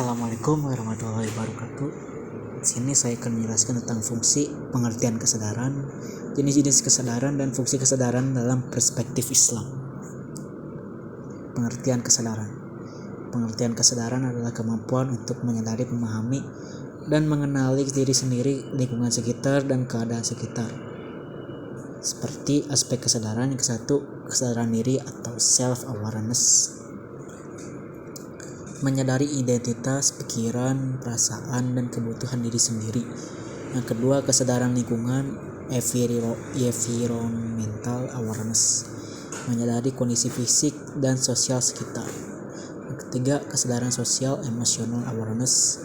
Assalamualaikum warahmatullahi wabarakatuh. Di sini saya akan menjelaskan tentang fungsi pengertian kesadaran, jenis-jenis kesadaran dan fungsi kesadaran dalam perspektif Islam. Pengertian kesadaran. Pengertian kesadaran adalah kemampuan untuk menyadari, memahami, dan mengenali diri sendiri, lingkungan sekitar, dan keadaan sekitar. Seperti aspek kesadaran yang ke-1, kesadaran diri atau self-awareness. Menyadari identitas, pikiran, perasaan, dan kebutuhan diri sendiri. Yang kedua, kesadaran lingkungan, environmental awareness, menyadari kondisi fisik dan sosial sekitar. Yang ketiga, kesadaran sosial, emotional awareness,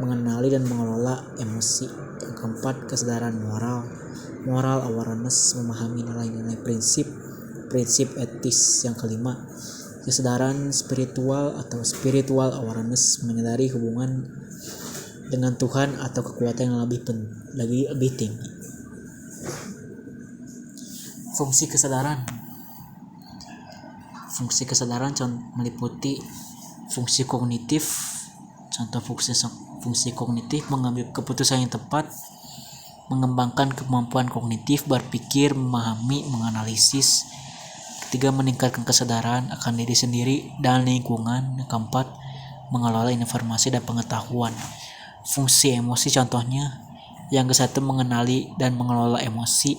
mengenali dan mengelola emosi. Yang keempat, kesadaran moral awareness, memahami nilai-nilai prinsip etis. Yang kelima, kesadaran spiritual atau spiritual awareness, menyadari hubungan dengan Tuhan atau kekuatan yang lebih tinggi. Fungsi kesadaran meliputi fungsi kognitif. Contoh fungsi kognitif: mengambil keputusan yang tepat, mengembangkan kemampuan kognitif, berpikir, memahami, menganalisis. Ketiga, meningkatkan kesadaran akan diri sendiri dan lingkungan. Yang keempat, mengelola informasi dan pengetahuan. Fungsi emosi contohnya: yang ke-1, mengenali dan mengelola emosi.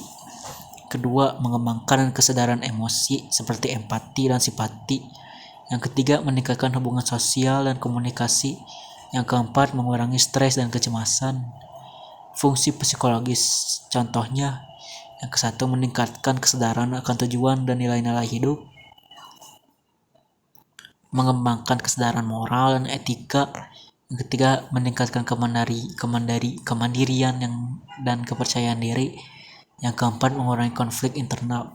Kedua, mengembangkan kesadaran emosi seperti empati dan simpati. Yang ketiga, meningkatkan hubungan sosial dan komunikasi. Yang keempat, mengurangi stres dan kecemasan. Fungsi psikologis contohnya: yang ke-1, meningkatkan kesadaran akan tujuan dan nilai-nilai hidup, mengembangkan kesadaran moral dan etika. Yang ketiga, meningkatkan kemandirian dan kepercayaan diri. Yang keempat, mengurangi konflik internal.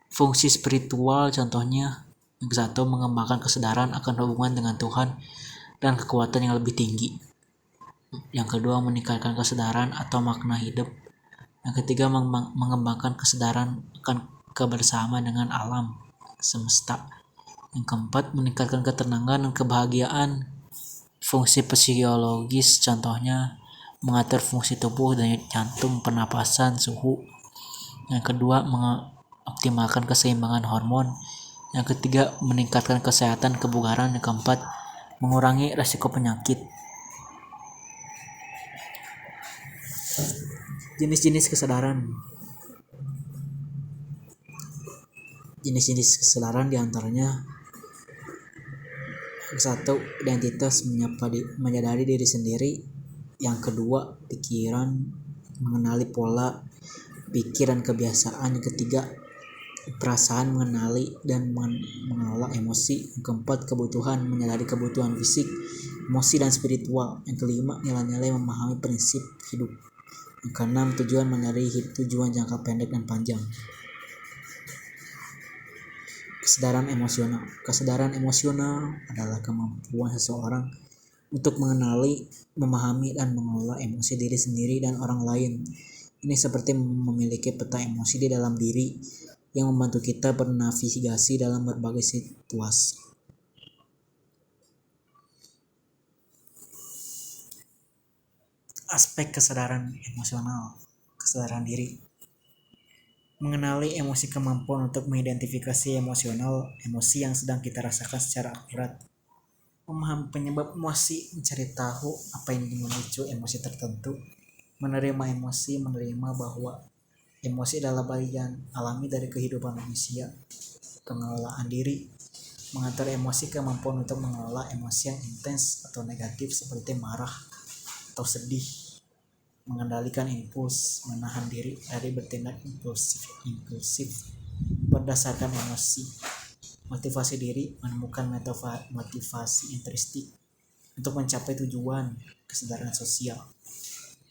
Fungsi spiritual contohnya: yang ke-1, mengembangkan kesadaran akan hubungan dengan Tuhan dan kekuatan yang lebih tinggi. Yang kedua, meningkatkan kesadaran atau makna hidup. Yang ketiga, mengembangkan kesadaran akan kebersamaan dengan alam semesta. Yang keempat, meningkatkan ketenangan dan kebahagiaan. Fungsi fisiologis contohnya: mengatur fungsi tubuh dan jantung, pernapasan, suhu. Yang kedua, mengoptimalkan keseimbangan hormon. Yang ketiga, meningkatkan kesehatan kebugaran. Yang keempat, mengurangi risiko penyakit. Jenis-jenis kesadaran. Jenis-jenis kesadaran diantaranya: yang 1, identitas, menyadari diri sendiri. Yang kedua, pikiran, mengenali pola pikir dan kebiasaan. Yang ketiga, perasaan, mengenali dan mengelola emosi. Yang keempat, kebutuhan, menyadari kebutuhan fisik, emosi dan spiritual. Yang kelima, nilai-nilai, memahami prinsip hidup. Yang keenam, tujuan, menyadari tujuan jangka pendek dan panjang. Kesadaran emosional. Kesadaran emosional adalah kemampuan seseorang untuk mengenali, memahami, dan mengelola emosi diri sendiri dan orang lain. Ini seperti memiliki peta emosi di dalam diri yang membantu kita bernavigasi dalam berbagai situasi. Aspek kesadaran emosional. Kesadaran diri: mengenali emosi, kemampuan untuk mengidentifikasi emosi yang sedang kita rasakan secara akurat. Memahami penyebab emosi, mencari tahu apa yang memicu emosi tertentu. Menerima emosi, menerima bahwa emosi adalah bagian alami dari kehidupan manusia. Pengelolaan diri: mengatur emosi, kemampuan untuk mengelola emosi yang intens atau negatif seperti marah atau sedih. Mengendalikan impuls, menahan diri dari bertindak impulsif berdasarkan emosi. Motivasi diri: menemukan motivasi intrinsik untuk mencapai tujuan. Kesadaran sosial.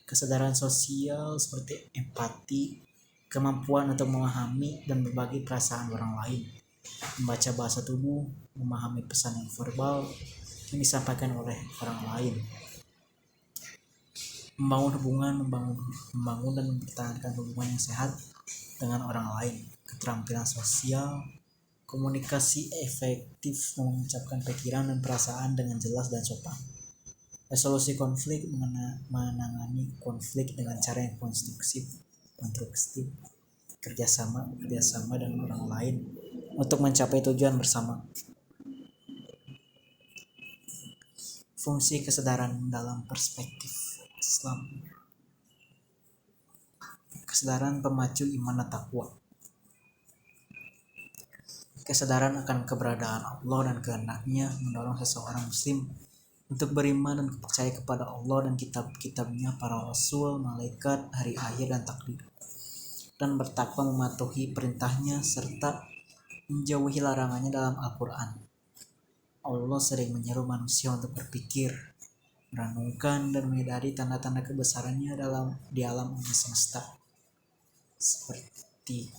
Kesadaran sosial seperti empati, kemampuan untuk memahami dan berbagi perasaan orang lain. Membaca bahasa tubuh, memahami pesan yang verbal yang disampaikan oleh orang lain. Membangun dan mempertahankan hubungan yang sehat dengan orang lain. Keterampilan sosial: komunikasi efektif, mengucapkan pikiran dan perasaan dengan jelas dan sopan. Resolusi konflik menangani konflik dengan cara yang konstruktif, kerjasama dengan orang lain untuk mencapai tujuan bersama. Fungsi kesadaran dalam perspektif Islam. Kesadaran pemacu iman dan takwa. Kesadaran akan keberadaan Allah dan kehendak-Nya mendorong seseorang muslim untuk beriman dan percaya kepada Allah dan kitab-kitabnya, para rasul, malaikat, hari akhir dan takdir, dan bertakwa mematuhi perintahnya serta menjauhi larangannya dalam Al-Quran. Allah sering menyeru manusia untuk berpikir, merenungkan, dan menyadari tanda-tanda kebesarannya di alam semesta, seperti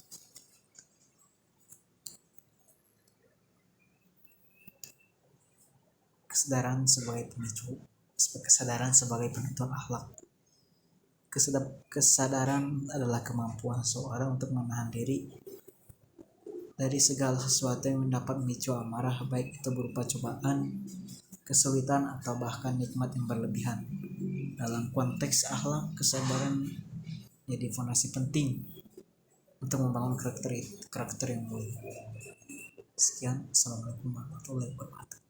kesadaran sebagai penentuan akhlak. Kesadaran adalah kemampuan seseorang untuk menahan diri dari segala sesuatu yang dapat memicu amarah, baik itu berupa cobaan, kesulitan, atau bahkan nikmat yang berlebihan. Dalam konteks akhlak, kesabaran jadi fondasi penting untuk membangun karakter yang mulia. Sekian, assalamualaikum warahmatullahi wabarakatuh.